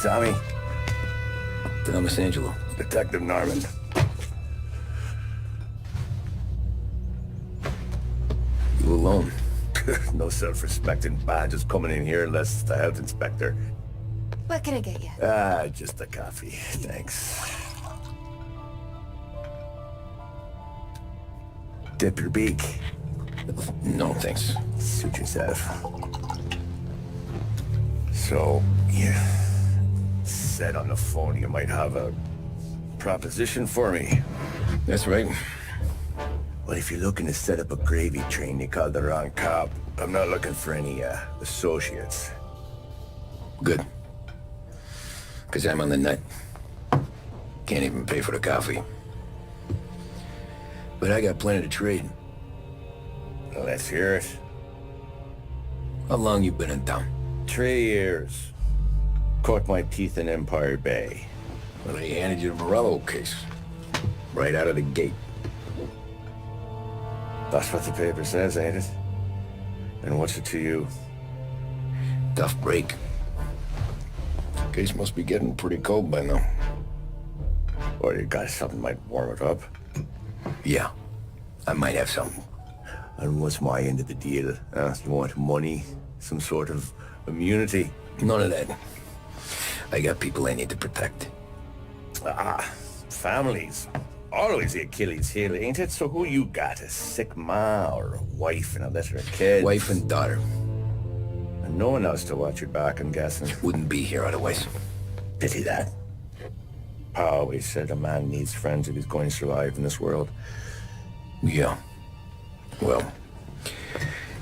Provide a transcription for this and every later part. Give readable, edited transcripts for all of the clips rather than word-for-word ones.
Tommy. Thomas Angelo. Detective Norman. You alone? No self-respecting badges coming in here unless it's the health inspector. What can I get you? Just a coffee. Thanks. Dip your beak. No, thanks. Suit yourself. So, you said on the phone you might have a proposition for me. That's right. Well, if you're looking to set up a gravy train, you called the wrong cop. I'm not looking for any, associates. Good. Because I'm on the nut. Can't even pay for the coffee. But I got plenty to trade. Well, let's hear it. How long you been in town? 3 years. Caught my teeth in Empire Bay. Well, they handed you the Morello case. Right out of the gate. That's what the paper says, ain't it? And what's it to you? Tough break. Case must be getting pretty cold by now. Or you got something might warm it up? Yeah, I might have something. And what's my end of the deal? You want money? Some sort of immunity? None of that. I got people I need to protect. Families. Always the Achilles heel, ain't it? So who you got? A sick ma or a wife and a litter of kids? Wife and daughter. And no one else to watch your back, I'm guessing. Wouldn't be here otherwise. Pity that. Pa always said a man needs friends if he's going to survive in this world. Yeah. Well,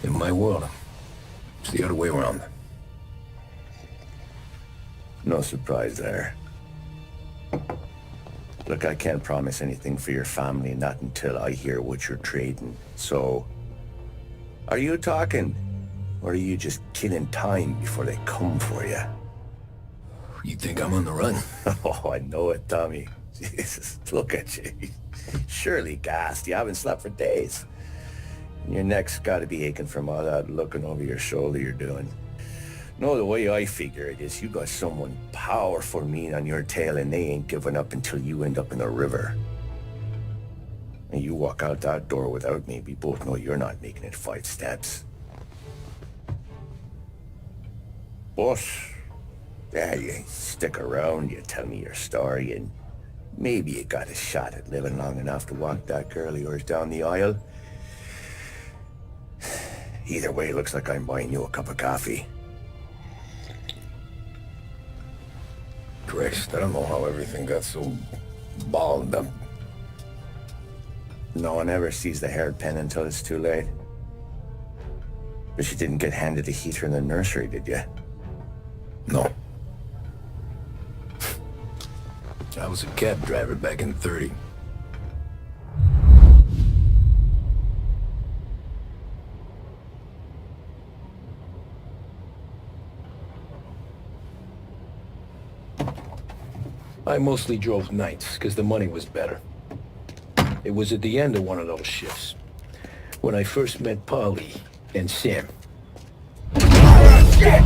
in my world, it's the other way around. No surprise there. Look, I can't promise anything for your family, not until I hear what you're trading. So, are you talking? Or are you just killing time before they come for you? You think I'm on the run? Oh, I know it, Tommy. Jesus, look at you. Surely gassed. You haven't slept for days. And your neck's got to be aching from all that looking over your shoulder you're doing. No, the way I figure it is you got someone powerful mean on your tail and they ain't giving up until you end up in the river. And you walk out that door without me, we both know you're not making it 5 steps. But, yeah, you stick around, you tell me your story, and maybe you got a shot at living long enough to walk that girl of yours down the aisle. Either way, it looks like I'm buying you a cup of coffee. Christ, I don't know how everything got so balled up. No one ever sees the hairpin until it's too late. But you didn't get handed a heater in the nursery, did you? No. I was a cab driver back in '30. I mostly drove nights, because the money was better. It was at the end of one of those shifts, when I first met Polly and Sam. Oh, shit!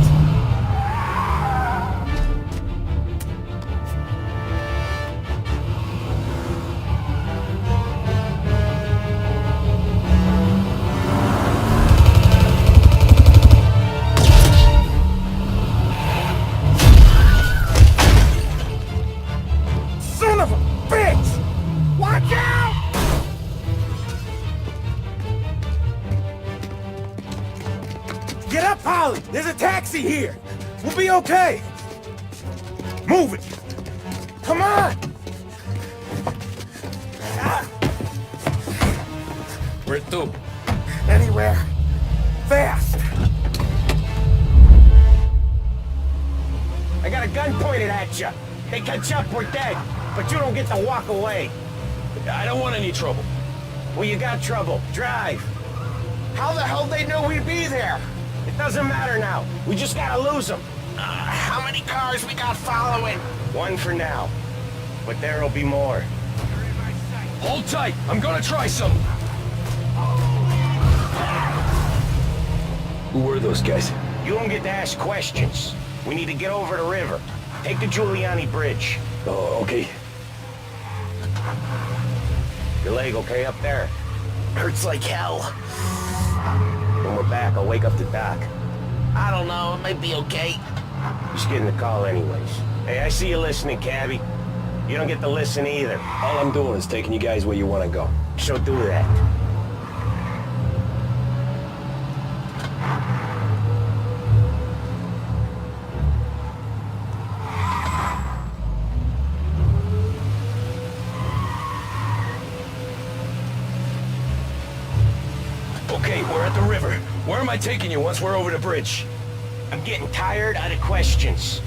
Son of a bitch! Watch out! Get up, Polly! There's a taxi here! We'll be okay! Move it! Come on! Ah. Where to? Anywhere. Fast! I got a gun pointed at you. They catch up, we're dead. But you don't get to walk away. I don't want any trouble. Well, you got trouble. Drive. How the hell they knew we'd be there? It doesn't matter now. We just gotta lose them. How many cars we got following? One for now. But there'll be more. Hold tight. I'm gonna try some. Who were those guys? You don't get to ask questions. We need to get over the river. Take the Giuliani Bridge. Oh, okay. Your leg okay up there? Hurts like hell. When we're back, I'll wake up the doc. I don't know, it might be okay. Just getting the call anyways. Hey, I see you listening, cabbie. You don't get to listen either. All I'm doing is taking you guys where you want to go. So do that. Okay, we're at the river. Where am I taking you once we're over the bridge? I'm getting tired out of questions.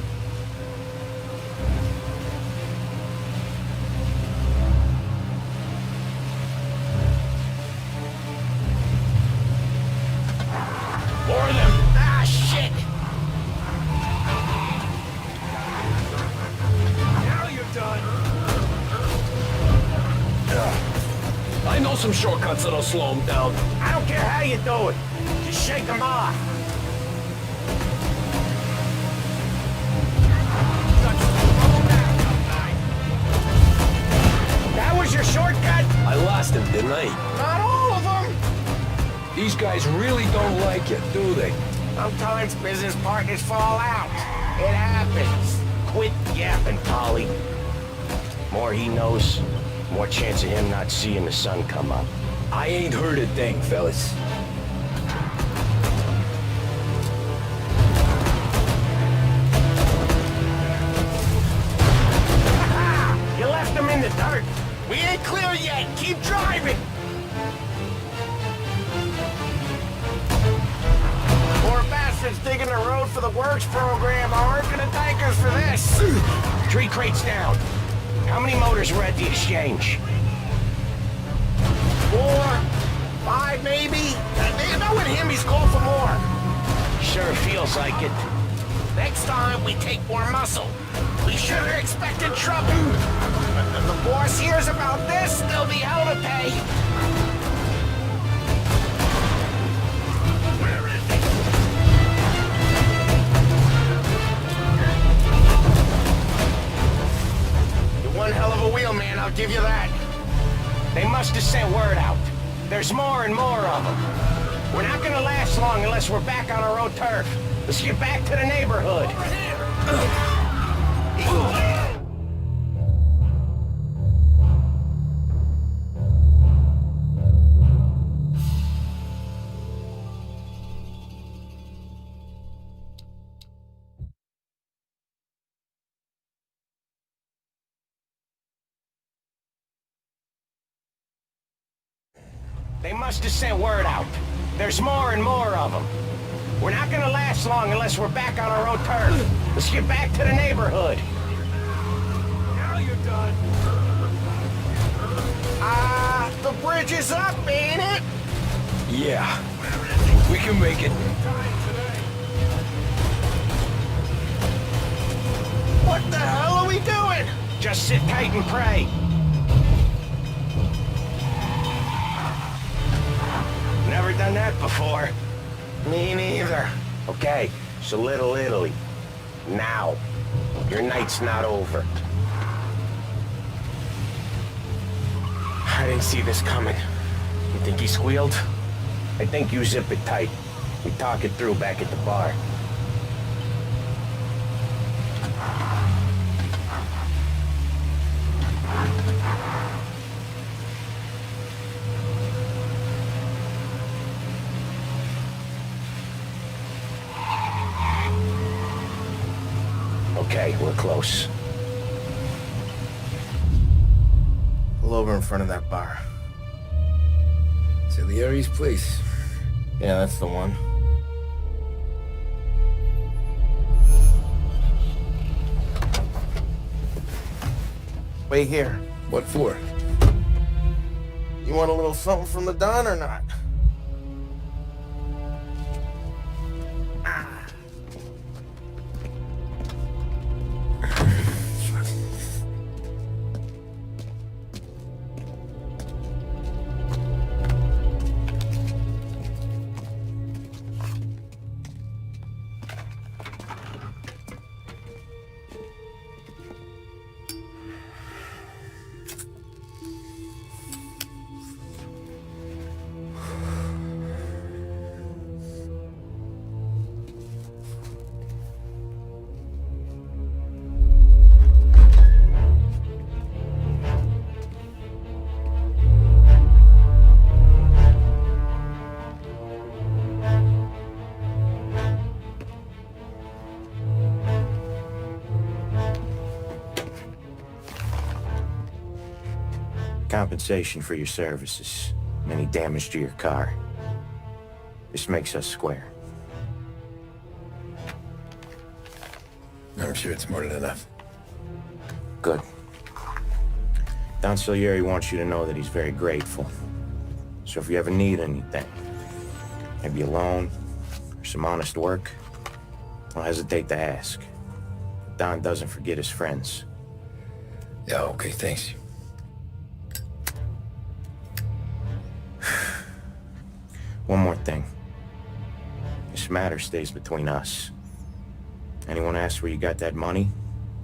More of them! Ah, shit! Now you're done! I know some shortcuts that'll slow them down. I don't care how you do it. Just shake them off. That was your shortcut? I lost him, didn't I? Not all of them. These guys really don't like you, do they? Sometimes business partners fall out. It happens. Quit yapping, Polly. More he knows, more chance of him not seeing the sun come up. I ain't heard a thing, fellas. You left him in the dirt. We ain't clear yet. Keep driving. Poor bastards digging the road for the works program aren't gonna thank us for this. 3 crates down. How many motors were at the exchange? 4, 5 maybe? Knowing him, he's called for more. Sure feels like it. Next time, we take more muscle. We should have expected trouble. If the boss hears about this, There'll be hell to pay. where is he? You're one hell of a wheelman, I'll give you that. They must have sent word out. There's more and more of them. We're not gonna last long unless we're back on our own turf. Let's get back to the neighborhood. They must have sent word out. There's more and more of them. We're not gonna last long unless we're back on our own turf. Let's get back to the neighborhood. Now you're done. The bridge is up, ain't it? Yeah. We can make it. What the hell are we doing? Just sit tight and pray. Never done that before. Me neither. Okay, so Little Italy. Now. Your night's not over. I didn't see this coming. You think he squealed? I think you zip it tight. We talk it through back at the bar. Okay, we're close. Pull over in front of that bar. Salieri's place. Yeah, that's the one. Wait here. What for? You want a little something from the Don or not? compensation for your services and any damage to your car. This makes us square. I'm sure it's more than enough. Good. Don Salieri wants you to know that he's very grateful. So if you ever need anything, maybe a loan or some honest work, don't hesitate to ask. Don doesn't forget his friends. Yeah, okay, thanks. One more thing. This matter stays between us. Anyone asks where you got that money,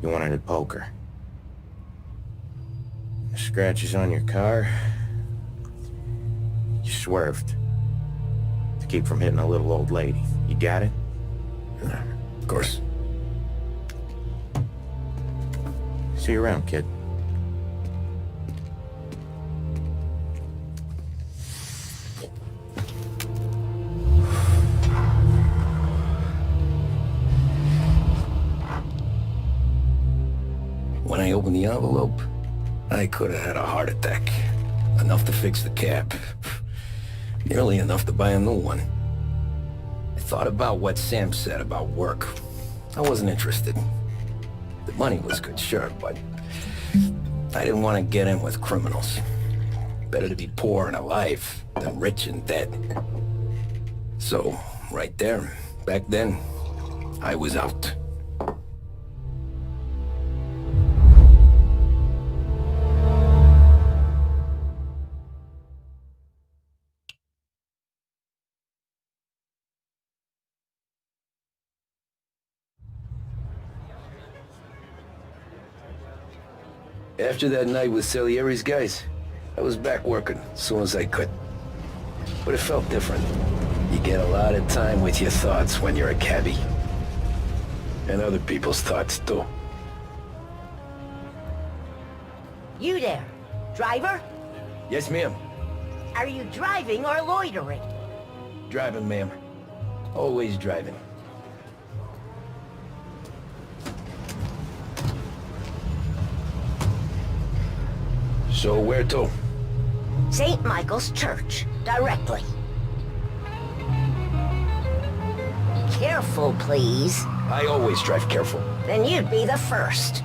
you won it at poker. The scratches on your car, you swerved to keep from hitting a little old lady. You got it? Of course. See you around, kid. When I opened the envelope, I could have had a heart attack. Enough to fix the cab. Nearly enough to buy a new one. I thought about what Sam said about work. I wasn't interested. The money was good, sure, but I didn't want to get in with criminals. Better to be poor and alive than rich and dead. So, right there, back then, I was out. After that night with Salieri's guys, I was back working as soon as I could. But it felt different. You get a lot of time with your thoughts when you're a cabbie. And other people's thoughts, too. You there, driver? Yes, ma'am. Are you driving or loitering? Driving, ma'am. Always driving. So where to? St. Michael's Church, directly. Careful, please. I always drive careful. Then you'd be the first.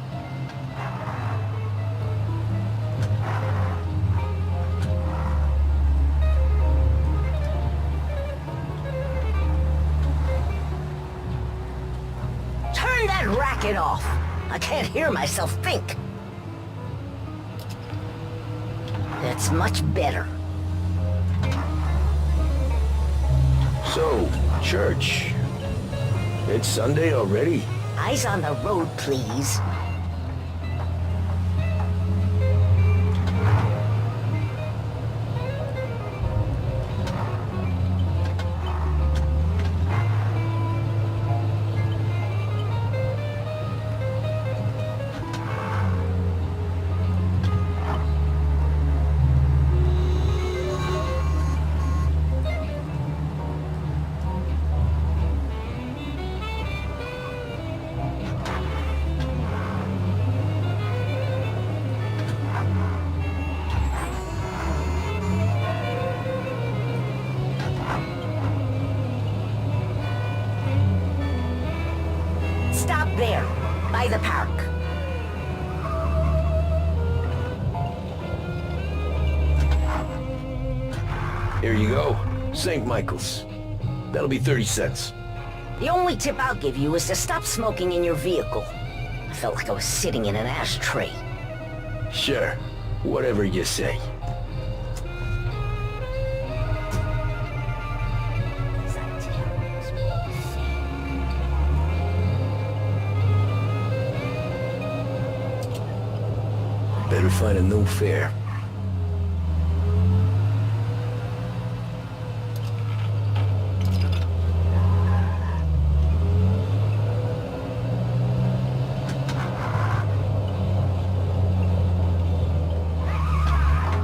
Turn that racket off. I can't hear myself think. That's much better. So, church. It's Sunday already? Eyes on the road, please. Stop there, by the park. Here you go. St. Michael's. That'll be 30 cents. The only tip I'll give you is to stop smoking in your vehicle. I felt like I was sitting in an ashtray. Sure. Whatever you say. Better find a new fare.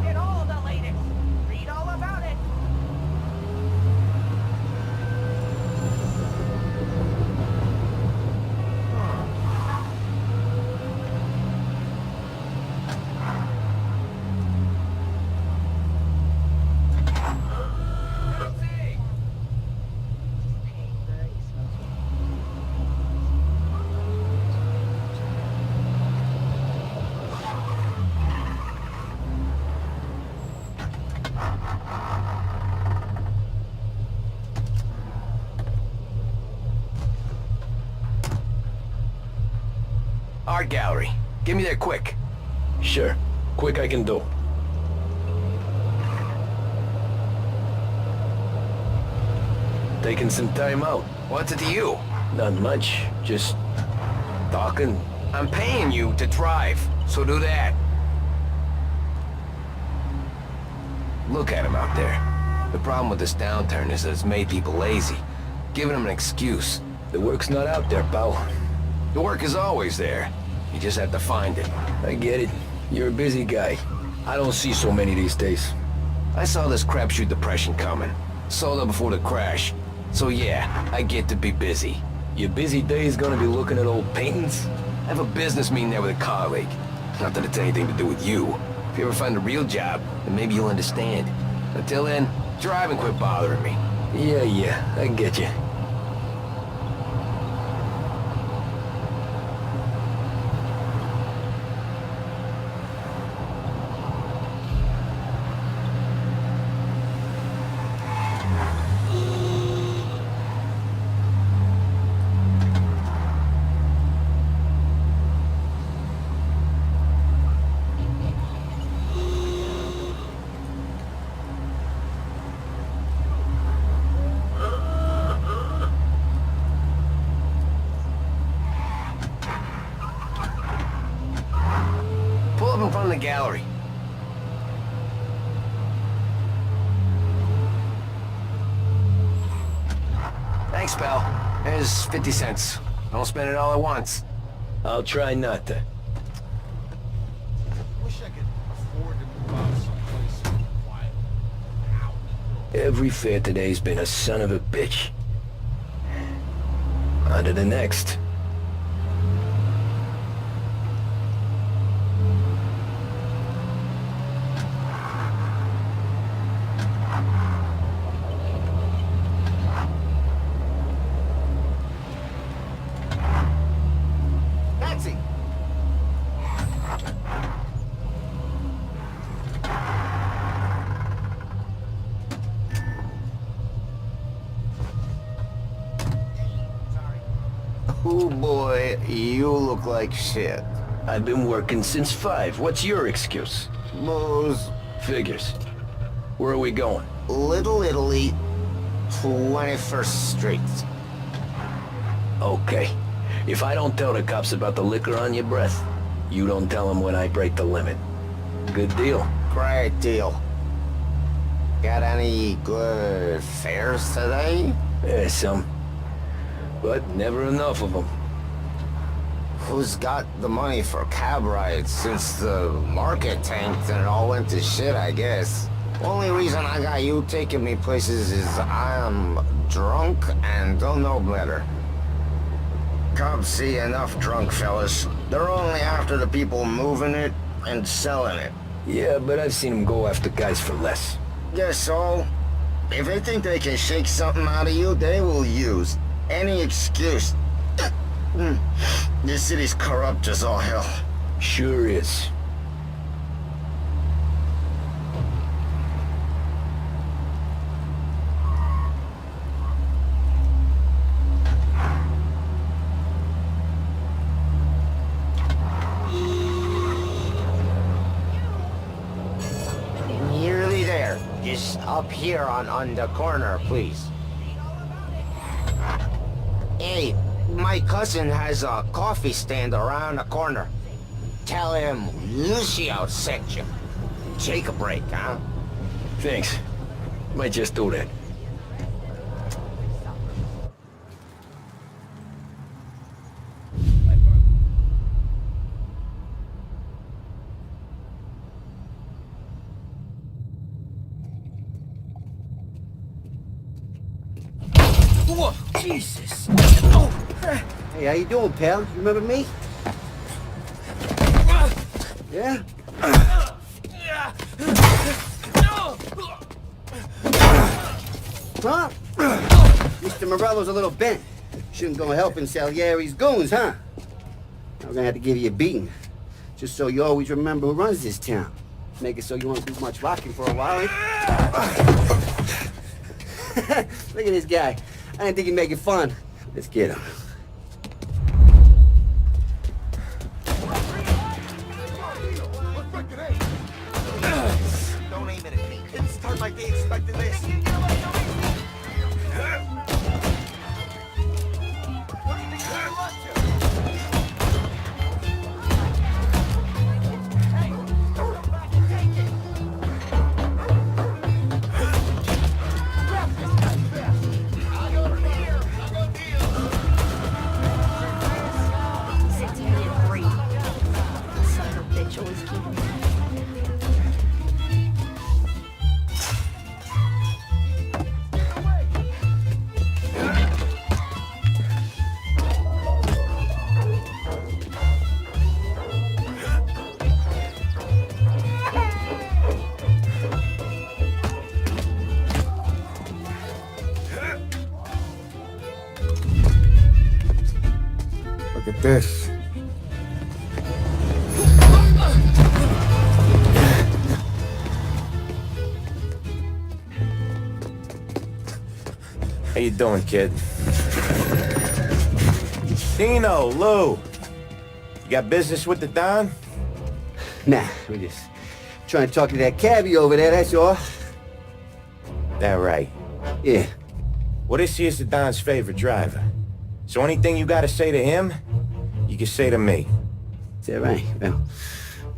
Get all the latest. Read all about it. art gallery. Get me there quick. Sure. Quick I can do. Taking some time out. What's it to you? Not much. Just talking. I'm paying you to drive, so do that. Look at him out there. The problem with this downturn is that it's made people lazy, giving them an excuse. The work's not out there, pal. The work is always there. You just have to find it. I get it. You're a busy guy. I don't see so many these days. I saw this crapshoot depression coming. Sold up before the crash. So yeah, I get to be busy. Your busy day's gonna be looking at old paintings? I have a business meeting there with a colleague. Not that it's anything to do with you. If you ever find a real job, then maybe you'll understand. Until then, drive and quit bothering me. Yeah, I get you. Pull up in front of the gallery. Thanks, pal. Here's 50 cents. Don't spend it all at once. I'll try not to. Wish I could afford to move out someplace quiet. Every fair today's been a son of a bitch. On to the next. Taxi! Oh boy, you look like shit. I've been working since 5. What's your excuse? Moe's Figures. Where are we going? Little Italy, 21st Street. Okay. If I don't tell the cops about the liquor on your breath, you don't tell them when I break the limit. Good deal. Great deal. Got any good fares today? Yeah, some. But never enough of them. Who's got the money for cab rides since the market tanked and it all went to shit, I guess? Only reason I got you taking me places is I'm drunk and don't know better. Cops see enough drunk fellas. They're only after the people moving it and selling it. Yeah, but I've seen them go after guys for less. Guess so. If they think they can shake something out of you, they will use any excuse. This city's corrupt as all hell. Sure is. Nearly there. Just up here on the corner, please. Hey, my cousin has a coffee stand around the corner. Tell him Lucio sent you. Take a break, huh? Thanks. Might just do that. Whoa, Jesus! Hey, how you doing, pal? You remember me? Yeah? Huh? Mr. Morello's a little bent. Shouldn't go helping Salieri's goons, huh? I'm gonna have to give you a beating. Just so you always remember who runs this town. Make it so you won't do much rocking for a while. Look at this guy. I didn't think he'd make it fun. Let's get him. like they expected this. Look at this. How you doing, kid? Dino, Lou. You got business with the Don? Nah, we just trying to talk to that cabbie over there, that's all. That right. Yeah. Well, this here's the Don's favorite driver. So anything you gotta say to him, you can say to me. Is that right? Well,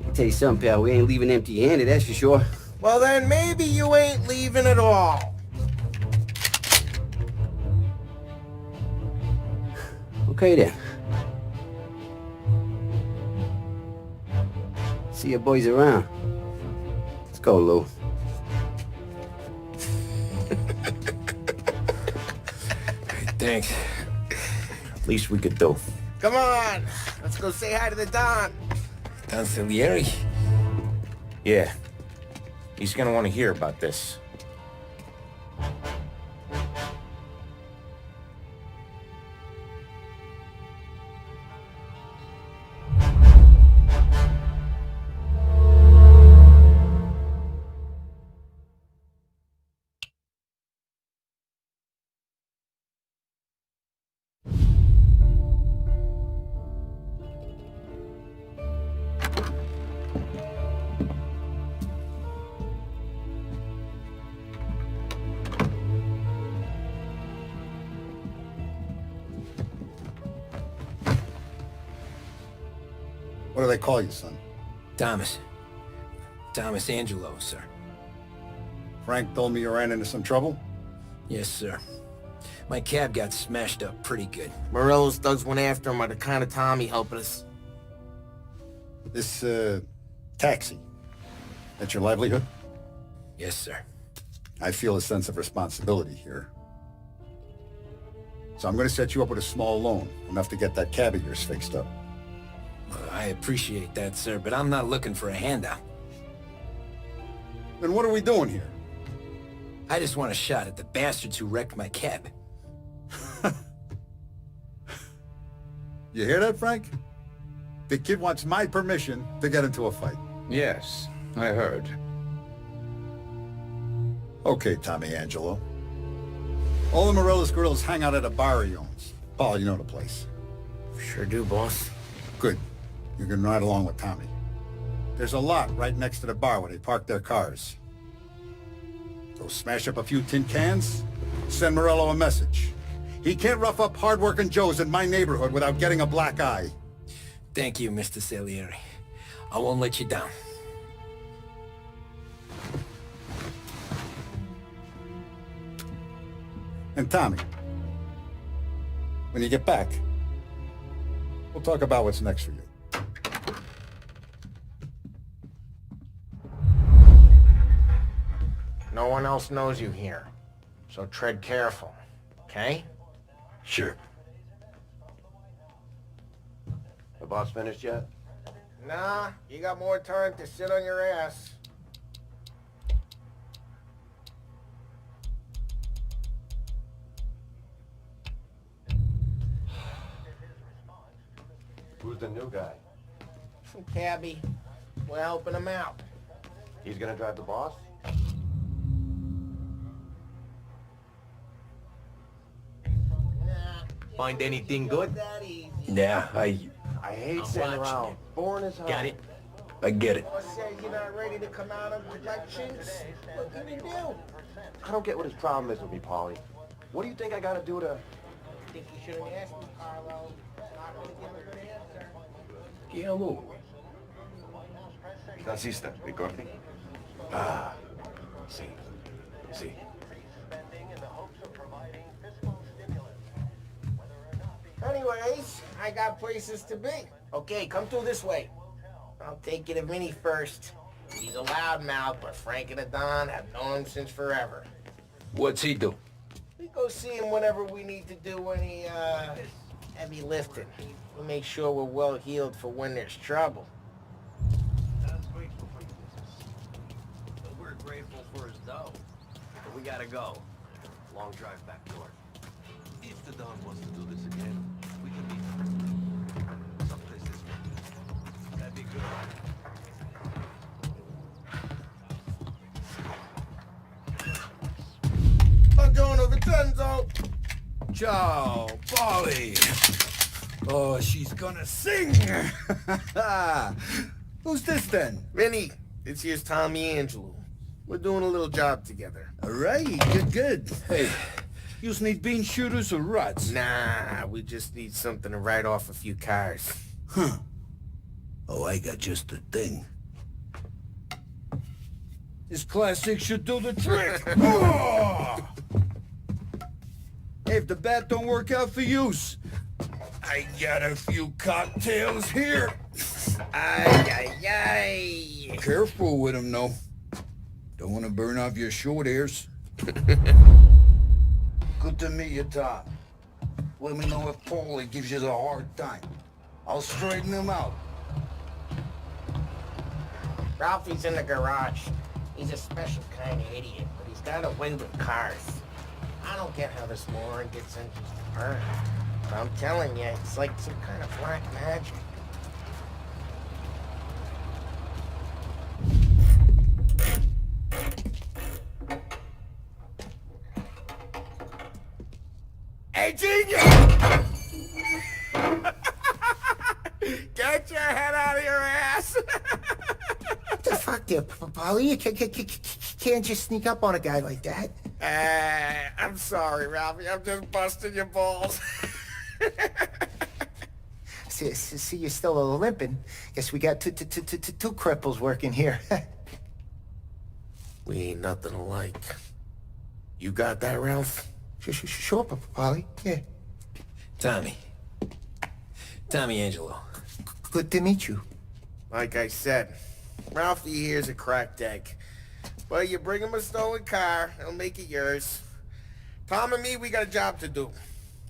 I can tell you something, pal. We ain't leaving empty-handed, that's for sure. Well, then maybe you ain't leaving at all. Okay, then. See your boys around. Let's go, Lou. Thanks. Least we could do. Come on, let's go say hi to the Don. Don Salieri? Yeah. He's gonna want to hear about this. What do they call you, son? Thomas. Thomas Angelo, sir. Frank told me you ran into some trouble? Yes, sir. My cab got smashed up pretty good. Morello's thugs went after him by the kind of Tommy helping us. This, taxi. That's your livelihood? Yes, sir. I feel a sense of responsibility here. So I'm gonna set you up with a small loan, enough to get that cab of yours fixed up. I appreciate that, sir, but I'm not looking for a handout. Then what are we doing here? I just want a shot at the bastards who wrecked my cab. You hear that, Frank? The kid wants my permission to get into a fight. Yes, I heard. Okay, Tommy Angelo. All the Morello's girls hang out at a bar he owns. Paul, you know the place. Sure do, boss. Good. You can ride along with Tommy. There's a lot right next to the bar where they park their cars. Go smash up a few tin cans, send Morello a message. He can't rough up hard-working Joes in my neighborhood without getting a black eye. Thank you, Mr. Salieri. I won't let you down. And Tommy, when you get back, we'll talk about what's next for you. No one else knows you here, so tread careful, okay? Sure. The boss finished yet? Nah, you got more time to sit on your ass. Who's the new guy? Some cabbie. We're helping him out. He's gonna drive the boss? Find anything good? Yeah, I hate sitting around. Boring as hell. Got it. I get it. Boss says you're not ready to come out of elections. What can you do? I don't get what his problem is with me, Paulie. What do you think I gotta do to... I think you should have asked me, Carlo. Not gonna give a good answer. Hello. ¿Qué hiciste, Ricordi? Ah, see. Anyways, I got places to be. Okay, come through this way. I'll take you to Vinny first. He's a loudmouth, but Frank and the Don have known him since forever. What's he do? We go see him whenever we need to do any, heavy lifting. We'll make sure we're well healed for when there's trouble. That's grateful for your business. But we're grateful for his dough. But we gotta go. Long drive back north. If the Don wants to do this again, we can meet someplace this way. That'd be good. Buongiorno, Vincenzo! Ciao, Polly. Oh, she's gonna sing. Who's this then? Vinny, this here's Tommy Angelo. We're doing a little job together. All right, good. Hey, you need bean shooters or rods? Nah, we just need something to write off a few cars. Huh. Oh, I got just the thing. This classic should do the trick. Oh! Hey, if the bat don't work out for use, I got a few cocktails here. Ay. Careful with them, though. Don't want to burn off your short hairs. Good to meet you, Tom. Let me know if Paulie gives you the hard time. I'll straighten him out. Ralphie's in the garage. He's a special kind of idiot, but he's got a way with cars. I don't get how this moron gets engines to burn. But I'm telling you, it's like some kind of black magic. Hey, genius! Get your head out of your ass! What the fuck there, Polly? You can't just sneak up on a guy like that. I'm sorry, Ralphie. I'm just busting your balls. See, you're still limping. Guess we got two cripples working here. We ain't nothing alike. You got that, Ralph? Sure, Polly. Yeah. Tommy Angelo. Good to meet you. Like I said, Ralphie here's a cracked egg. But you bring him a stolen car, he'll make it yours. Tom and me, we got a job to do.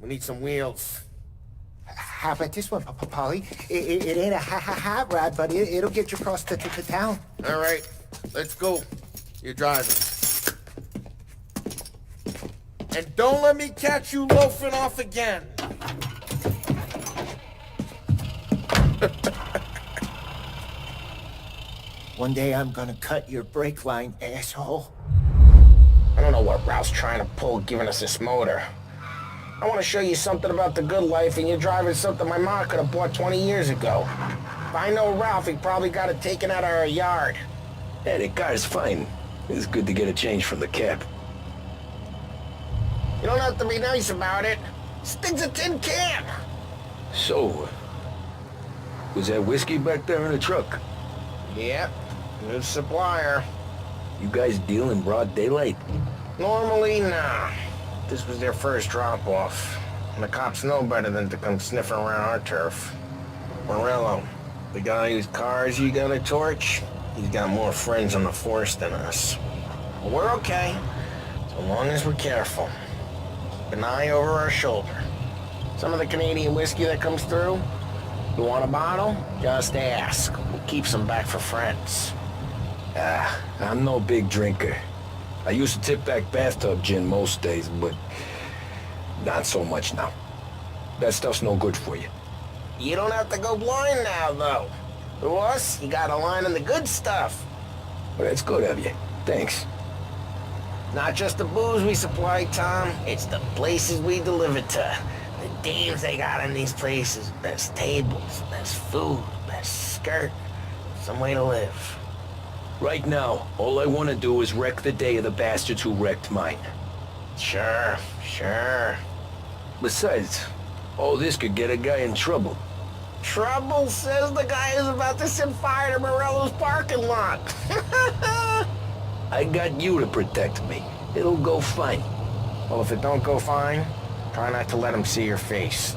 We need some wheels. How about this one, Polly? It ain't a hot rod, but it'll get you across to town. All right, let's go. You're driving. And don't let me catch you loafing off again. One day I'm gonna cut your brake line, asshole. I don't know what Ralph's trying to pull giving us this motor. I want to show you something about the good life, and you're driving something my mom could have bought 20 years ago. If I know Ralph, he probably got it taken out of our yard. Yeah, the car's fine. It's good to get a change from the cab. You don't have to be nice about it. This thing's a tin can. So, was that whiskey back there in the truck? Yep, good supplier. You guys deal in broad daylight? Normally, nah. This was their first drop-off. And the cops know better than to come sniffing around our turf. Morello, the guy whose cars you got a torch, he's got more friends on the force than us. But we're okay, so long as we're careful. Keep an eye over our shoulder. Some of the Canadian whiskey that comes through, you want a bottle? Just ask. We'll keep some back for friends. I'm no big drinker. I used to tip back bathtub gin most days, but not so much now. That stuff's no good for you. You don't have to go blind now, though. To us, you got a line on the good stuff. Well, that's good of you. Thanks. Not just the booze we supply, Tom. It's the places we deliver to. The dames they got in these places. Best tables, best food, best skirt. some way to live. Right now, all I want to do is wreck the day of the bastards who wrecked mine. Sure. Besides, all this could get a guy in trouble. Trouble says the guy is about to set fire to Morello's parking lot. I got you to protect me. It'll go fine. Well, if it don't go fine, try not to let him see your face.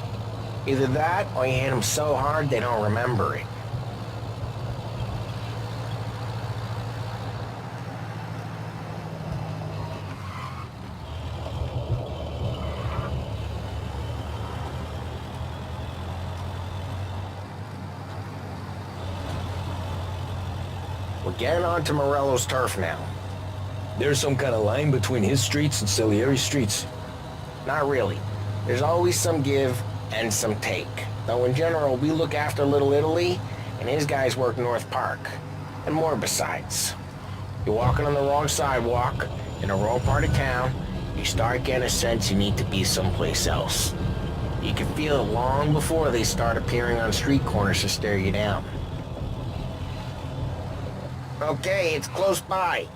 Either that, or you hit him so hard they don't remember it. We're getting onto Morello's turf now. There's some kind of line between his streets and Salieri's streets. Not really. There's always some give and some take. Though in general, we look after Little Italy, and his guys work North Park. And more besides. You're walking on the wrong sidewalk, in the wrong part of town, you start getting a sense you need to be someplace else. You can feel it long before they start appearing on street corners to stare you down. Okay, it's close by.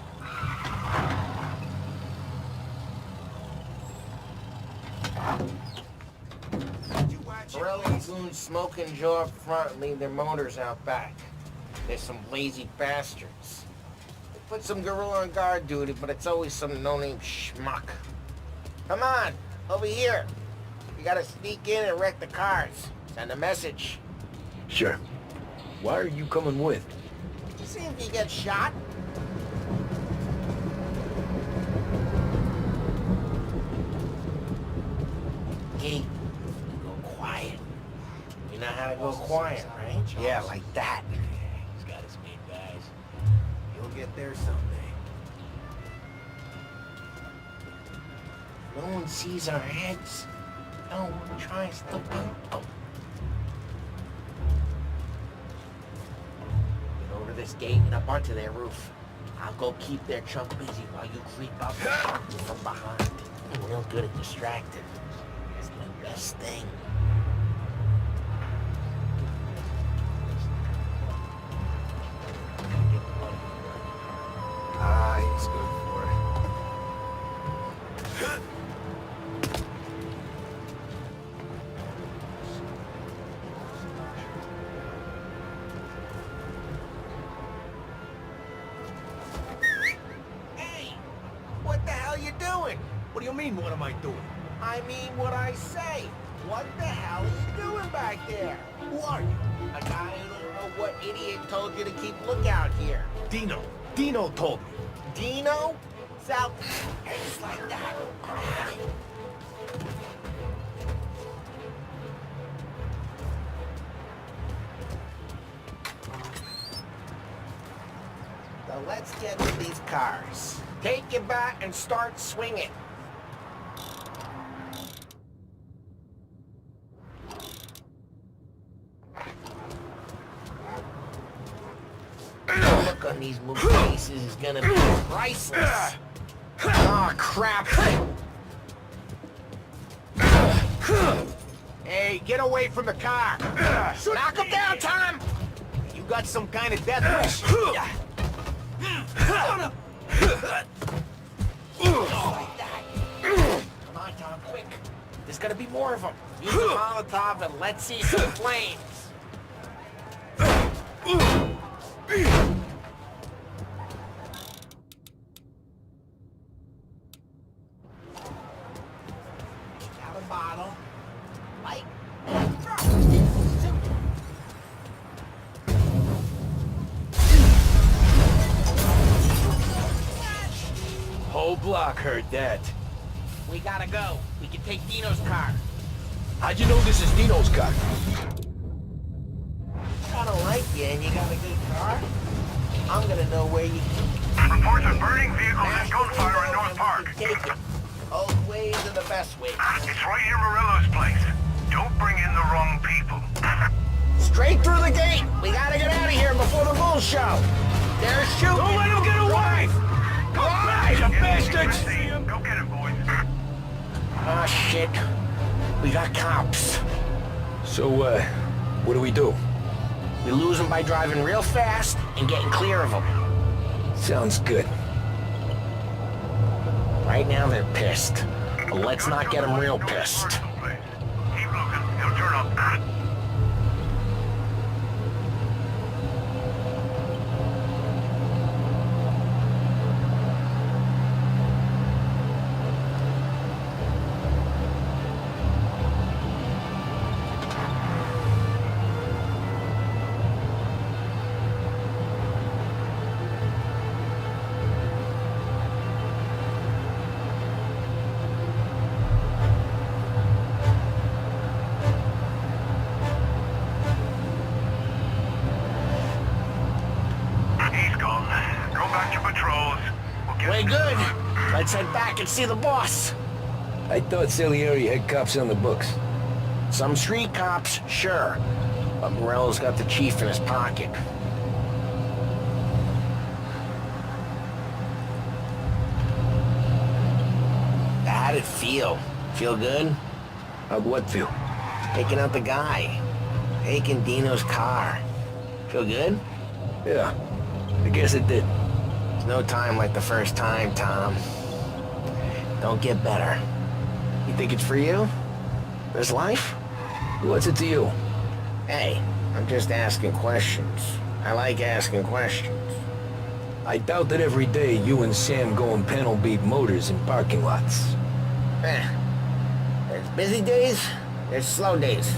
Morello and goons smoke and Joe up front and leave their motors out back. They're some lazy bastards. They put some gorilla on guard duty, but it's always some no-name schmuck. Come on, over here. You gotta sneak in and wreck the cars. Send a message. Sure. Why are you coming with? See if you get shot. Hey, go quiet. You know how to go quiet, right? Yeah, like that. He's got his main guys. You'll get there someday. No one sees our heads. No one tries to bump them. This gate and up onto their roof. I'll go keep their chunk busy while you creep up from behind. I'm real good at distracting. It's the best thing. He's good for it. What the hell you doing? What do you mean, what am I doing? I mean what I say. What the hell are you doing back there? Who are you? A guy who don't know what idiot told you to keep lookout here. Dino. Dino told me. Dino? South. It's like that. So let's get to these cars. Take your bat and start swinging. The look on these movie faces is gonna be priceless. Oh, crap. Hey, get away from the car. Knock him down, Tom. You got some kind of death wish? Like that. Come on, Tom, quick. There's gonna be more of them. Use the Molotov and let's see some flames. Have a bottle. Light. Whole block heard that. We gotta go. We can take Dino's car. How'd you know this is Dino's car? I don't like you and you got a good car. I'm gonna know where you keep it. Reports of burning vehicles and gunfire in North Park. Take it. Both ways are the best ways. It's right near Morello's place. Don't bring in the wrong people. Straight through the gate. We gotta get out of here before the bulls show. They're shooting. Don't let him get away! Go back, you bastards! Go get him, boys. Oh, shit. We got cops. So, what do we do? We lose them by driving real fast and getting clear of them. Sounds good. Right now they're pissed. But let's not get them real pissed. Keep looking. He'll turn up. He's gone. Go back to patrols. We'll get Way him good. tonight. Let's head back and see the boss. I thought Salieri had cops on the books. Some street cops, sure. But Morello's got the chief in his pocket. How'd it feel? Feel good? How'd what feel? Taking out the guy. Taking Dino's car. Feel good? Yeah, I guess it did. There's no time like the first time, Tom. Don't get better. You think it's for you? This life? What's it to you? Hey, I'm just asking questions. I like asking questions. I doubt that every day you and Sam go and panel beat motors in parking lots. There's busy days, there's slow days.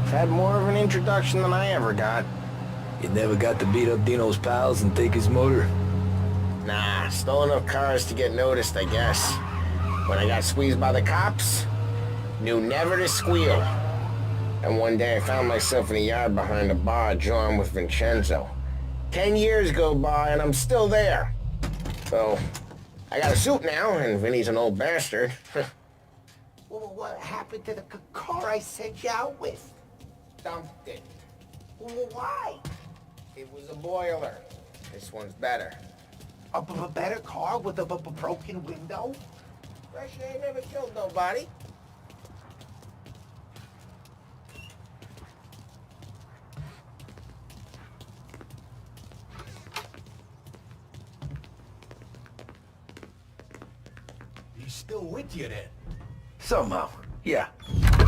I've had more of an introduction than I ever got. You never got to beat up Dino's pals and take his motor? Nah, stole enough cars to get noticed, I guess. When I got squeezed by the cops, knew never to squeal. And one day I found myself in a yard behind a bar drawn with Vincenzo. 10 years go by and I'm still there. So, I got a suit now, and Vinny's an old bastard. Well, what happened to the car I sent you out with? Dumped it. Well, why? It was a boiler. This one's better. A better car with a broken window? Fresh air never killed nobody. He's still with you then. Somehow, yeah.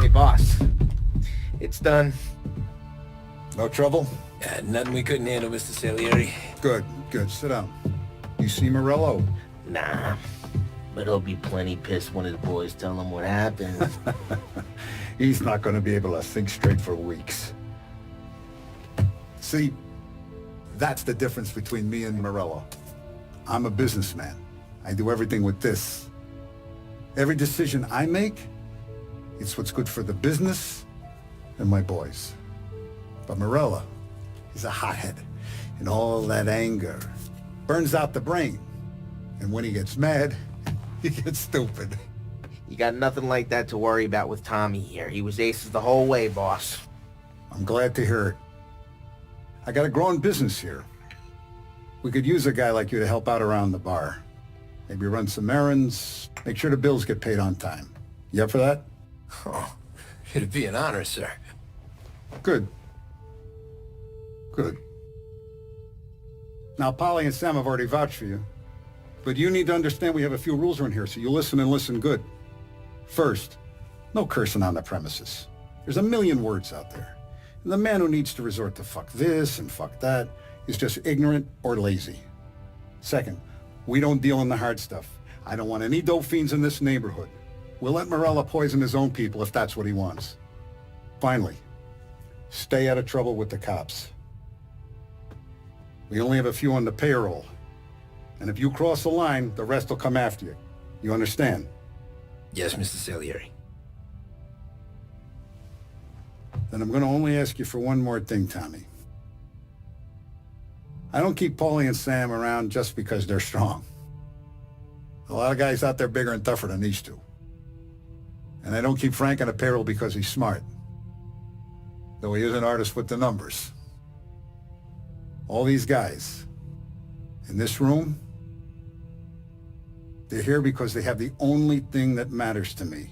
Hey, boss. It's done. No trouble? Nothing we couldn't handle, Mr. Salieri. Good, good. Sit down. You see Morello? Nah. But he'll be plenty pissed when his boys tell him what happened. He's not going to be able to think straight for weeks. See, that's the difference between me and Morello. I'm a businessman. I do everything with this. Every decision I make, it's what's good for the business and my boys. But Morello, he's a hothead, and all that anger burns out the brain. And when he gets mad, he gets stupid. You got nothing like that to worry about with Tommy here. He was aces the whole way, boss. I'm glad to hear it. I got a growing business here. We could use a guy like you to help out around the bar. Maybe run some errands, make sure the bills get paid on time. You up for that? Oh, it'd be an honor, sir. Good. Good. Now, Polly and Sam have already vouched for you. But you need to understand we have a few rules around here, so you listen and listen good. First, no cursing on the premises. There's a million words out there. And the man who needs to resort to fuck this and fuck that is just ignorant or lazy. Second, we don't deal in the hard stuff. I don't want any dope fiends in this neighborhood. We'll let Morella poison his own people if that's what he wants. Finally, stay out of trouble with the cops. We only have a few on the payroll. And if you cross the line, the rest will come after you. You understand? Yes, Mr. Salieri. Then I'm going to only ask you for one more thing, Tommy. I don't keep Paulie and Sam around just because they're strong. A lot of guys out there bigger and tougher than these two. And I don't keep Frank on the payroll because he's smart. Though he is an artist with the numbers. All these guys in this room, they're here because they have the only thing that matters to me.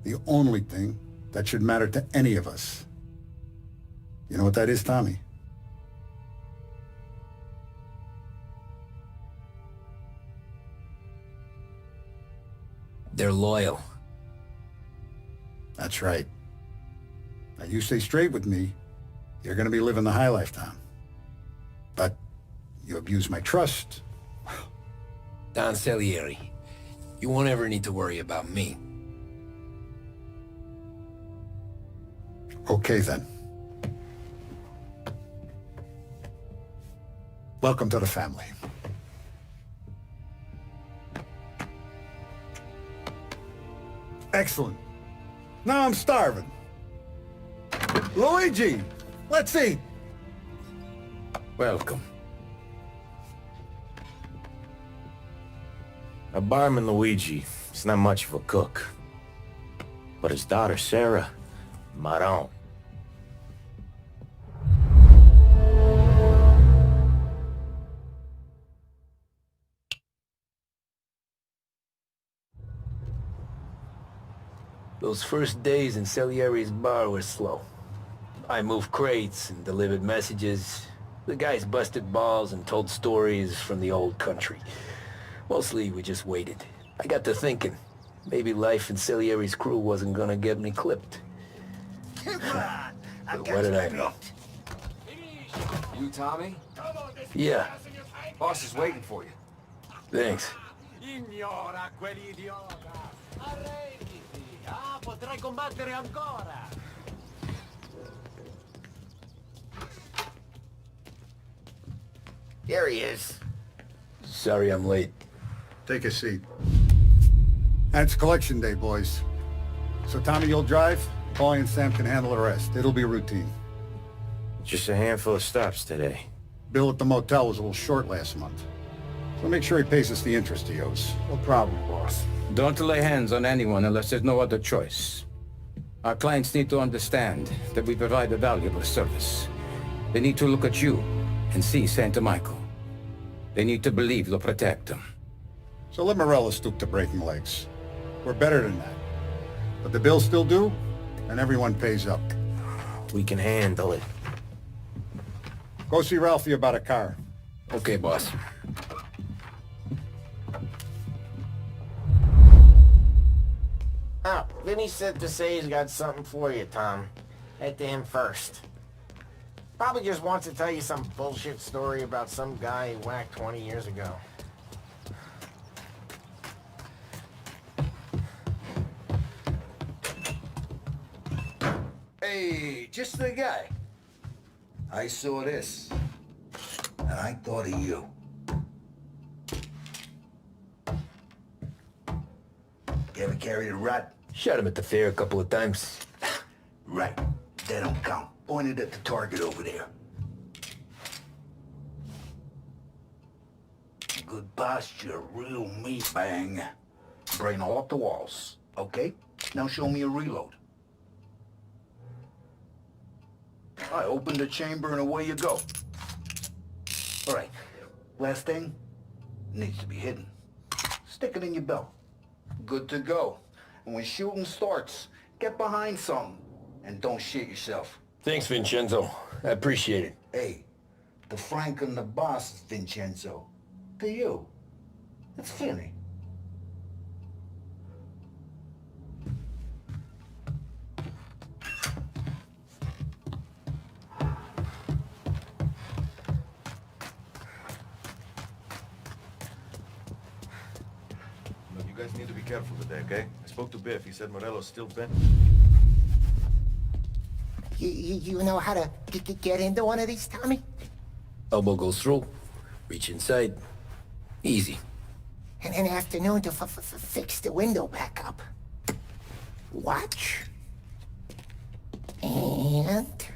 The only thing that should matter to any of us. You know what that is, Tommy? They're loyal. That's right. Now, you stay straight with me, you're gonna be living the high life, Tom. But you abuse my trust. Don Salieri, you won't ever need to worry about me. Okay, then. Welcome to the family. Excellent. Now I'm starving. Luigi, let's eat. Welcome. A barman Luigi is not much of a cook. But his daughter Sarah, Maron. Those first days in Salieri's bar were slow. I moved crates and delivered messages. The guys busted balls and told stories from the old country. Mostly, we just waited. I got to thinking, maybe life in Salieri's crew wasn't gonna get me clipped. But what did I know? You Tommy? Yeah, Boss is waiting for you. thanks. Ignora quell'idiota! Arrenditi! Ah, potrai combattere ancora! There he is. Sorry I'm late. Take a seat. It's collection day, boys. So Tommy, you'll drive. Paulie and Sam can handle the rest. It'll be routine. Just a handful of stops today. Bill at the motel was a little short last month. So make sure he pays us the interest he owes. No problem, boss. Don't lay hands on anyone unless there's no other choice. Our clients need to understand that we provide a valuable service. They need to look at you and see Santa Michael. They need to believe you'll protect them. So let Morello stoop to breaking legs. We're better than that. But the bill's still due, and everyone pays up. We can handle it. Go see Ralphie about a car. Okay, boss. Oh, Vinny said to say he's got something for you, Tom. Head to him first. Probably just wants to tell you some bullshit story about some guy he whacked 20 years ago. Hey, just the guy. I saw this, and I thought of you. You ever carried a rat? Shot him at the fair a couple of times. Right. They don't count. Pointed at the target over there. Good posture, real meat bang. Brain all up the walls. Okay? Now show me a reload. I opened the chamber and away you go. All right. Last thing. Needs to be hidden. Stick it in your belt. Good to go. And when shooting starts, get behind something. And don't shit yourself. Thanks, Vincenzo. I appreciate it. Hey, the Frank and the boss is Vincenzo. To you. It's Finny. Look, you guys need to be careful today, okay? I spoke to Biff. He said Morello's still bent. You know how to get into one of these, Tommy? Elbow goes through. Reach inside. Easy. And an afternoon to fix the window back up. Watch. And...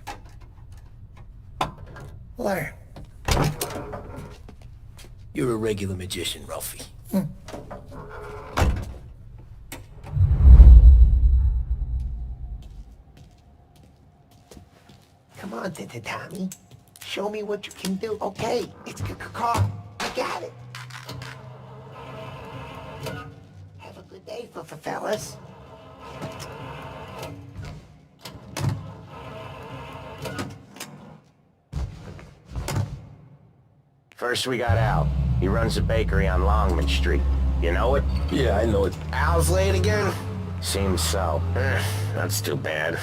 learn. You're a regular magician, Ralphie. Come on, Tommy. Show me what you can do. Okay, it's a car. I got it. Have a good day, fellas. First we got Al. He runs a bakery on Longman Street. You know it? Yeah, I know it. Al's late again? Seems so. That's too bad.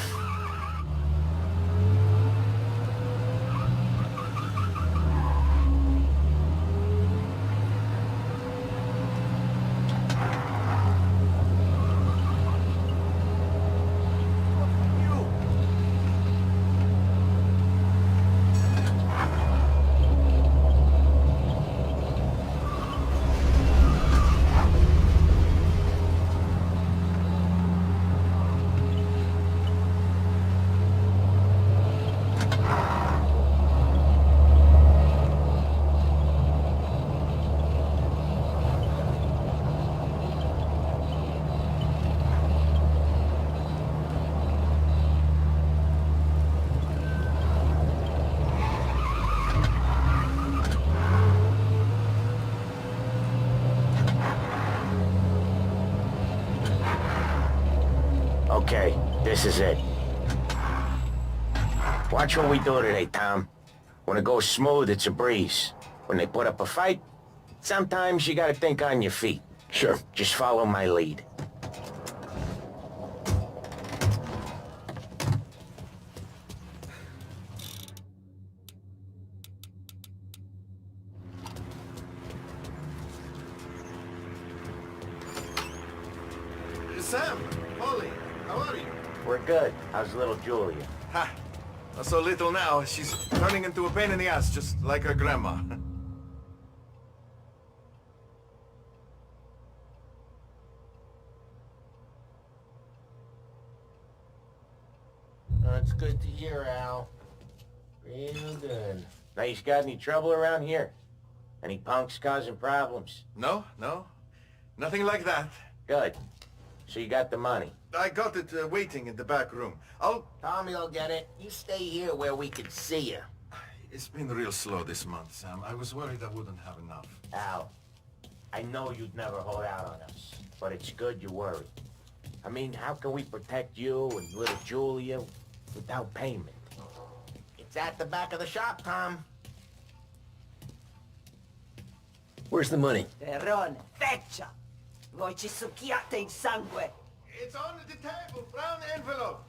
Okay, this is it. Watch what we do today, Tom. When it goes smooth, it's a breeze. When they put up a fight, sometimes you gotta think on your feet. Sure. Just follow my lead. Sam, Polly, how are you? We're good. How's little Julia? Ha! Not so little now. She's turning into a pain in the ass, just like her grandma. That's good to hear, Al. Real good. Now, you got any trouble around here? Any punks causing problems? No. Nothing like that. Good. So you got the money? I got it waiting in the back room. Tommy'll get it. You stay here where we can see you. It's been real slow this month, Sam. I was worried I wouldn't have enough. Al, I know you'd never hold out on us, but it's good you worry. I mean, how can we protect you and little Julia without payment? It's at the back of the shop, Tom. Where's the money? Terrone, feccia! Voi ci succhiate in sangue! It's on the table, brown envelope.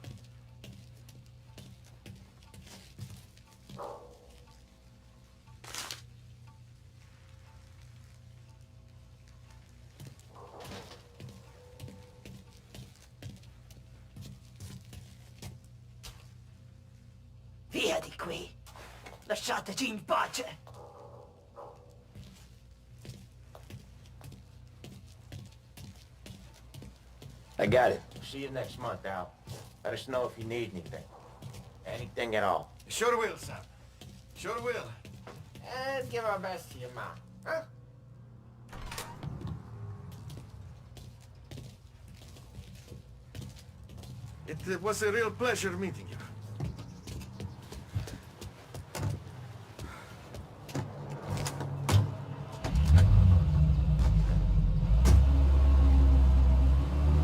Via di qui! Lasciateci in pace! I got it. See you next month, Al. Let us know if you need anything. Anything at all. Sure will, Sam. Sure will. And give our best to your mom, huh? It was a real pleasure meeting you.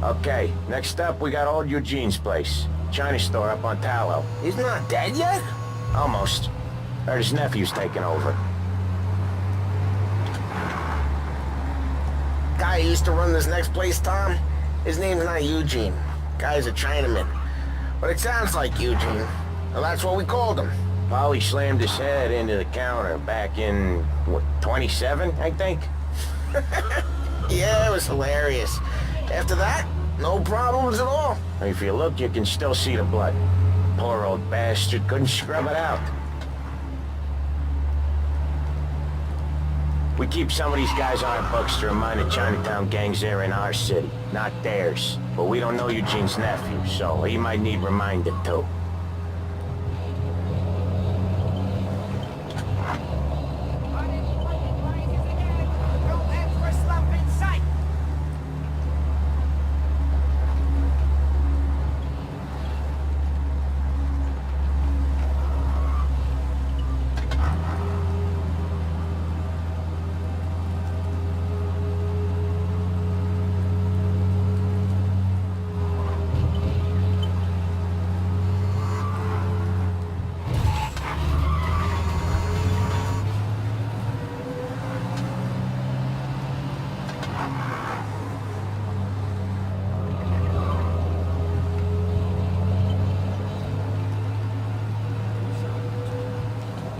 Okay, next up, we got old Eugene's place. China store up on Tallow. He's not dead yet? Almost. Heard his nephew's taking over. Guy who used to run this next place, Tom? His name's not Eugene. Guy's a Chinaman. But it sounds like Eugene. Well, that's what we called him. Polly slammed his head into the counter back in, what, 27, I think? Yeah, it was hilarious. After that, no problems at all. If you look, you can still see the blood. Poor old bastard couldn't scrub it out. We keep some of these guys on our books to remind the Chinatown gangs they're in our city, not theirs. But we don't know Eugene's nephew, so he might need reminded too.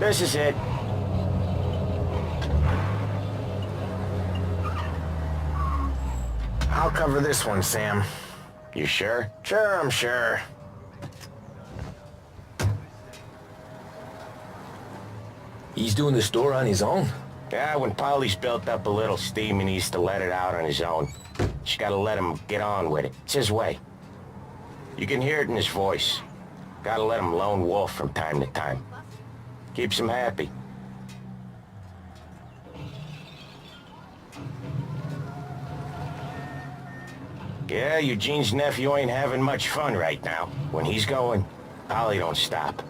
This is it. I'll cover this one, Sam. You sure? Sure, I'm sure. He's doing the store on his own? Yeah, when Polly's built up a little steam, he needs to let it out on his own. Just gotta let him get on with it. It's his way. You can hear it in his voice. Gotta let him lone wolf from time to time. Keeps him happy. Yeah, Eugene's nephew ain't having much fun right now. When he's going, Polly don't stop.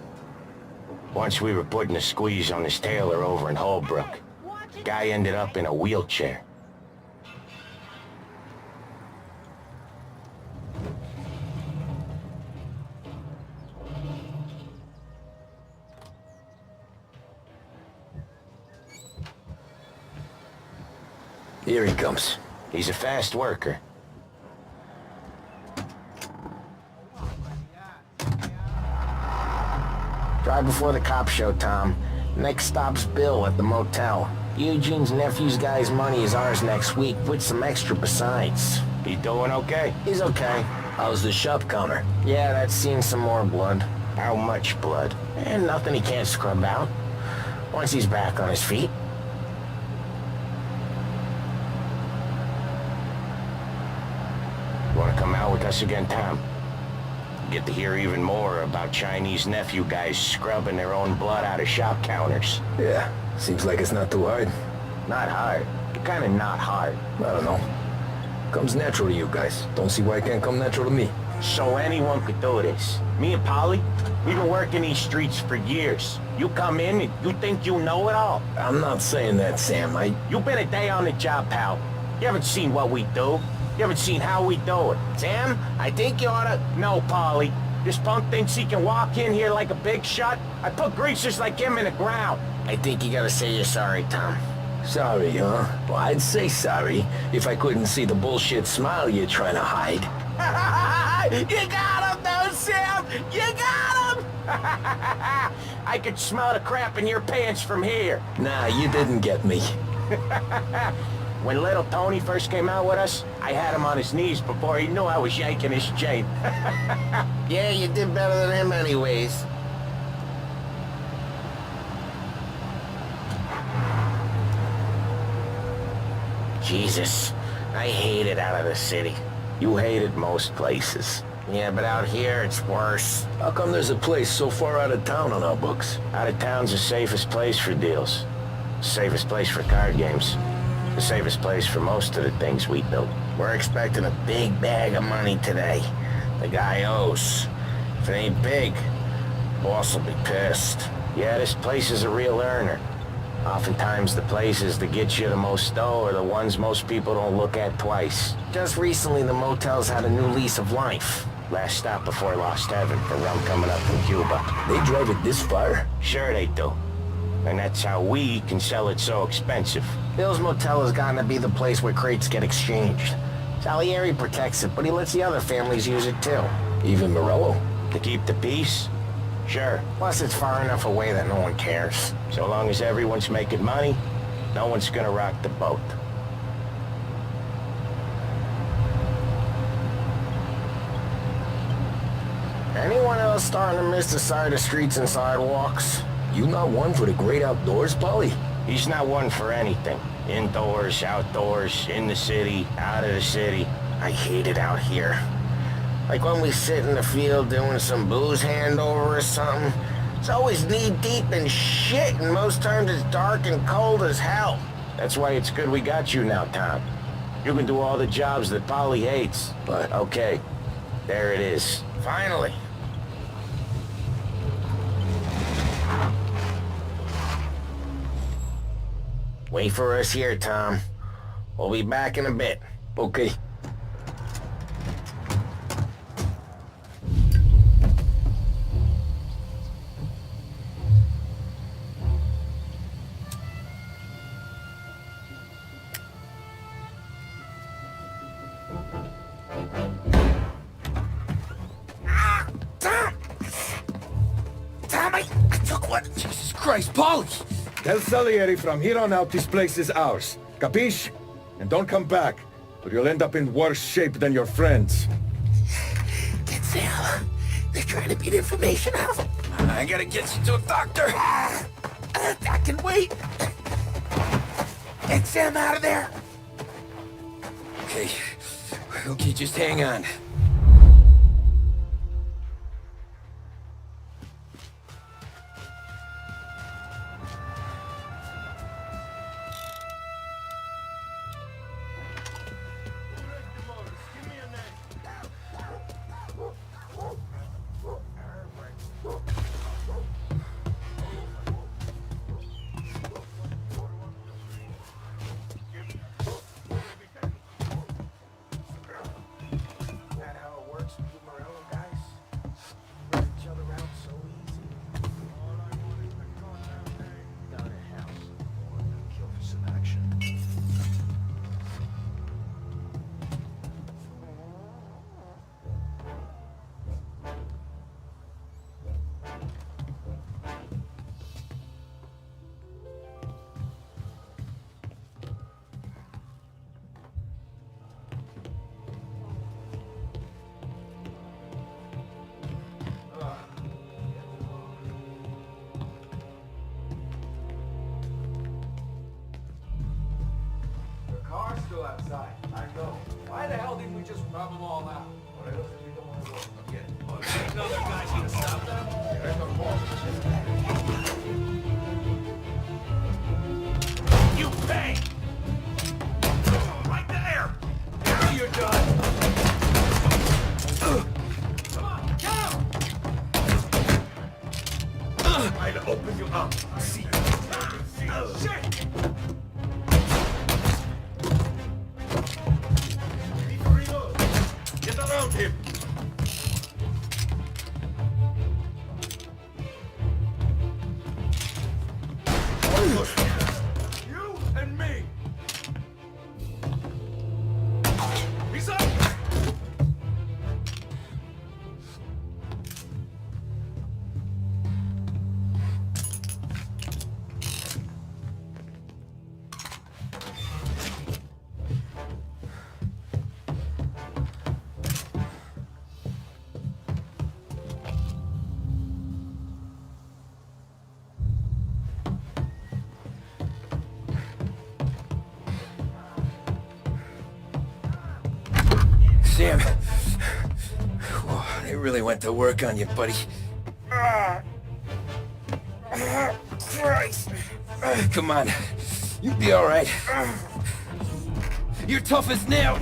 Once we were putting a squeeze on this tailor over in Holbrook. Guy ended up in a wheelchair. Here he comes. He's a fast worker. Drive before the cops show, Tom. Next stop's Bill at the motel. Eugene's nephew's guy's money is ours next week, with some extra besides. He doing okay? He's okay. How's the shop counter? Yeah, that's seen some more blood. How much blood? And nothing he can't scrub out. Once he's back on his feet. You wanna come out with us again, Tom? Get to hear even more about Chinese nephew guys scrubbing their own blood out of shop counters. Yeah, seems like it's not too hard. Not hard. Kinda not hard. I don't know. Comes natural to you guys. Don't see why it can't come natural to me. So anyone could do this. Me and Polly, we've been working these streets for years. You come in and you think you know it all. I'm not saying that, Sam. You've been a day on the job, pal. You haven't seen what we do. You haven't seen how we do it. Sam, I think you oughta... No, Polly. This punk thinks he can walk in here like a big shot. I put greasers like him in the ground. I think you gotta say you're sorry, Tom. Sorry, huh? Well, I'd say sorry if I couldn't see the bullshit smile you're trying to hide. You got him, though, Sam! You got him! I could smell the crap in your pants from here. Nah, you didn't get me. When little Tony first came out with us, I had him on his knees before he knew I was yanking his chain. Yeah, you did better than him anyways. Jesus, I hate it out of the city. You hate it most places. Yeah, but out here, it's worse. How come there's a place so far out of town on our books? Out of town's the safest place for deals. Safest place for card games. The safest place for most of the things we do. We're expecting a big bag of money today. The guy owes. If it ain't big, boss will be pissed. Yeah, this place is a real earner. Oftentimes the places that get you the most dough are the ones most people don't look at twice. Just recently the motel's had a new lease of life. Last stop before Lost Heaven for rum coming up from Cuba. They drive it this far? Sure they do. And that's how we can sell it so expensive. Bill's Motel has gotten to be the place where crates get exchanged. Salieri protects it, but he lets the other families use it too. Even Morello? To keep the peace? Sure. Plus it's far enough away that no one cares. So long as everyone's making money, no one's gonna rock the boat. Anyone else starting to miss the side of streets and sidewalks? You not one for the great outdoors, Polly? He's not one for anything. Indoors, outdoors, in the city, out of the city. I hate it out here. Like when we sit in the field doing some booze handover or something. It's always knee-deep in shit, and most times it's dark and cold as hell. That's why it's good we got you now, Tom. You can do all the jobs that Polly hates. But, okay, there it is. Finally. Wait for us here, Tom. We'll be back in a bit. Okay. Tommy! Took what? Jesus Christ, Paulie! Tell Salieri from here on out this place is ours. Capiche? And don't come back, or you'll end up in worse shape than your friends. Get Sam. They're trying to beat information out of him. I gotta get you to a doctor. I can wait. Get Sam out of there. Okay. Okay, just hang on. Outside. I know. Why the hell didn't we just rub them all out? What else did we don't want to work again? Oh, you know that guy's gonna stop them? There's no more. You pay! Right there! Now you're done! Come on, go! I'll open you up. See. Shit! Get around him! You and me! He's up! Sam. Whoa, they really went to work on you, buddy. Christ! Come on. You'll be all right. You're tough as nails.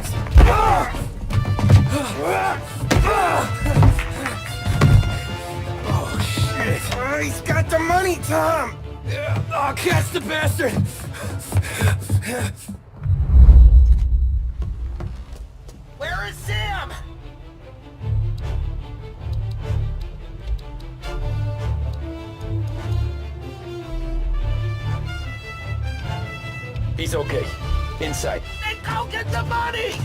Oh, shit. He's got the money, Tom! Oh, catch the bastard! Where is Sam? He's okay. Inside. Then go get the money!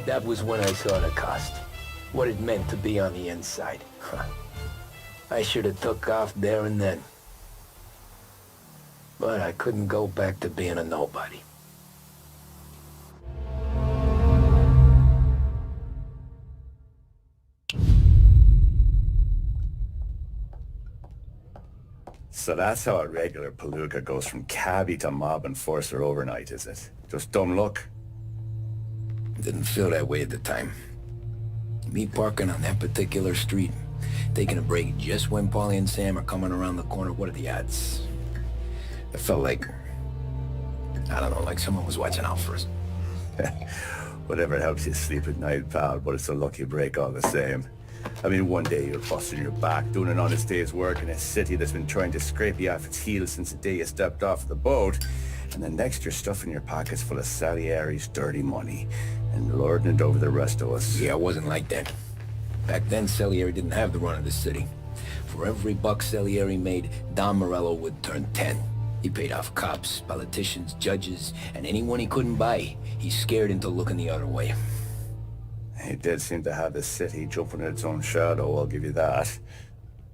That was when I saw the cost. What it meant to be on the inside. I should have took off there and then. But I couldn't go back to being a nobody. So that's how a regular palooka goes from cabbie to mob enforcer overnight, is it? Just dumb luck? Didn't feel that way at the time. Me parking on that particular street, taking a break just when Paulie and Sam are coming around the corner, what are the odds? It felt like, I don't know, like someone was watching out for us. Whatever helps you sleep at night, pal, but it's a lucky break all the same. I mean, one day you're busting your back, doing an honest day's work in a city that's been trying to scrape you off its heels since the day you stepped off the boat, and then next you're stuffing your pockets full of Salieri's dirty money and lording it over the rest of us. Yeah, it wasn't like that. Back then, Salieri didn't have the run of the city. For every buck Salieri made, Don Morello would turn 10. He paid off cops, politicians, judges, and anyone he couldn't buy, he scared into looking the other way. He did seem to have the city jumping in its own shadow, I'll give you that.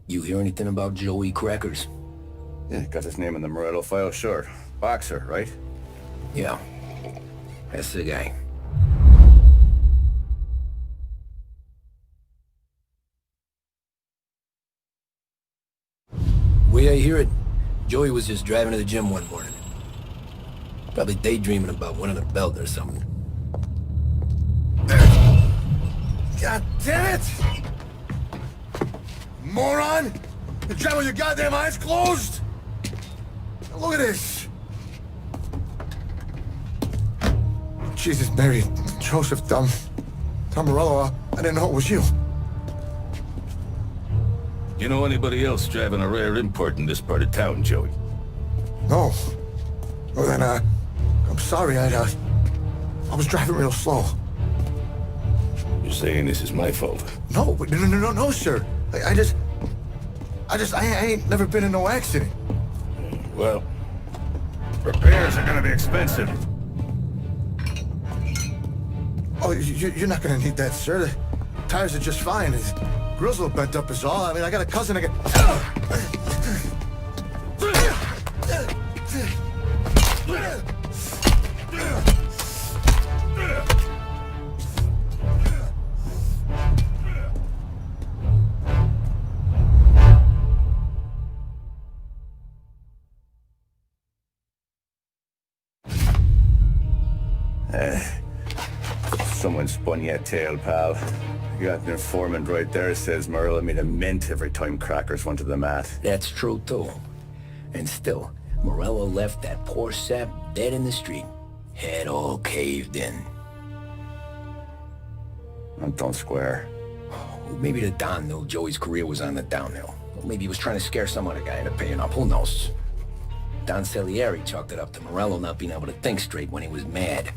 You hear anything about Joey Crackers? Yeah, got his name in the Morello file, sure. Boxer, right? Yeah, that's the guy. Way I hear it, Joey was just driving to the gym one morning. Probably daydreaming about winning a belt or something. God damn it! Moron! You're driving with your goddamn eyes closed! Look at this! Jesus, Mary, Joseph, Tom Morello, I didn't know it was you. You know anybody else driving a rare import in this part of town, Joey? No. Well then, I'm sorry, I was driving real slow. You're saying this is my fault? No, sir. I ain't never been in no accident. Well, repairs are gonna be expensive. Oh, you're not gonna need that, sir. The tires are just fine. The grill's a little bent up is all. I mean, I got a cousin I can... Someone spun you a tail, pal. You got an informant right there says Morello made a mint every time Crackers went to the mat. That's true, too. And still, Morello left that poor sap dead in the street. Head all caved in. Don't square. Maybe the Don knew Joey's career was on the downhill. Or maybe he was trying to scare some other guy into paying up. Who knows? Don Salieri chalked it up to Morello not being able to think straight when he was mad.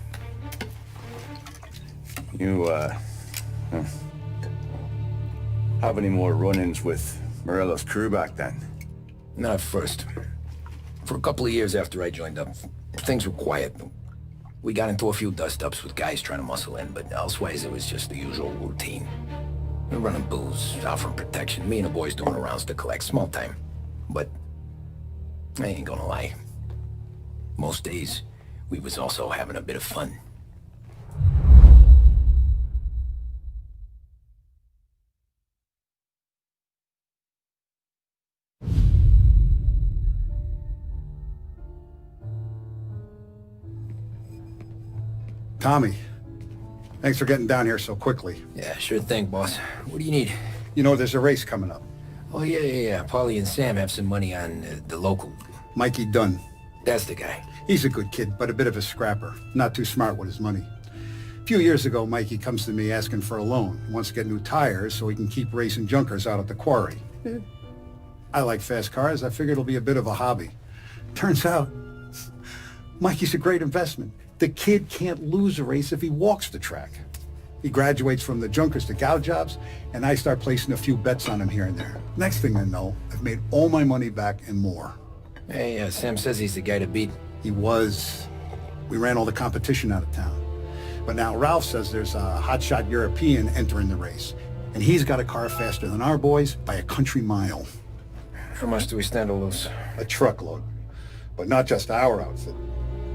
You, have any more run-ins with Morello's crew back then? Not at first. For a couple of years after I joined up, things were quiet. We got into a few dust-ups with guys trying to muscle in, but elsewise it was just the usual routine. We were running booze, offering protection, me and the boys doing the rounds to collect, small time. But I ain't gonna lie. Most days, we was also having a bit of fun. Tommy, thanks for getting down here so quickly. Yeah, sure thing, boss. What do you need? You know, there's a race coming up. Oh, yeah. Paulie and Sam have some money on the local. Mikey Dunn. That's the guy. He's a good kid, but a bit of a scrapper. Not too smart with his money. A few years ago, Mikey comes to me asking for a loan. He wants to get new tires so he can keep racing junkers out at the quarry. I like fast cars. I figured it'll be a bit of a hobby. Turns out, Mikey's a great investment. The kid can't lose a race if he walks the track. He graduates from the junkers to gal jobs, and I start placing a few bets on him here and there. Next thing I know, I've made all my money back and more. Hey, Sam says he's the guy to beat. He was. We ran all the competition out of town. But now Ralph says there's a hotshot European entering the race. And he's got a car faster than our boys by a country mile. How much do we stand to lose? A truckload. But not just our outfit.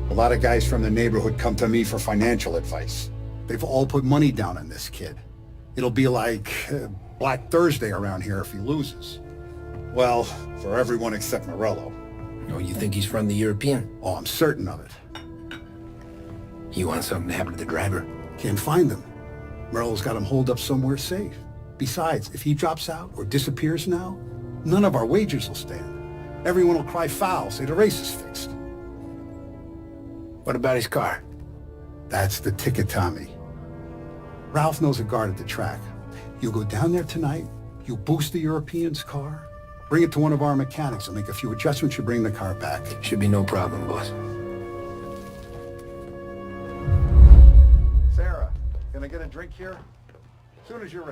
A lot of guys from the neighborhood come to me for financial advice. They've all put money down on this kid. It'll be like Black Thursday around here if he loses. Well, for everyone except Morello. Oh, you think he's from the European? Oh, I'm certain of it. You want something to happen to the driver? Can't find him. Morello's got him holed up somewhere safe. Besides, if he drops out or disappears now, none of our wagers will stand. Everyone will cry foul, say the race is fixed. What about his car? That's the ticket, Tommy. Ralph knows a guard at the track. You'll go down there tonight, you'll boost the European's car, bring it to one of our mechanics, and make a few adjustments, you bring the car back. Should be no problem, boss. Sarah, can I get a drink here? As soon as you're ready.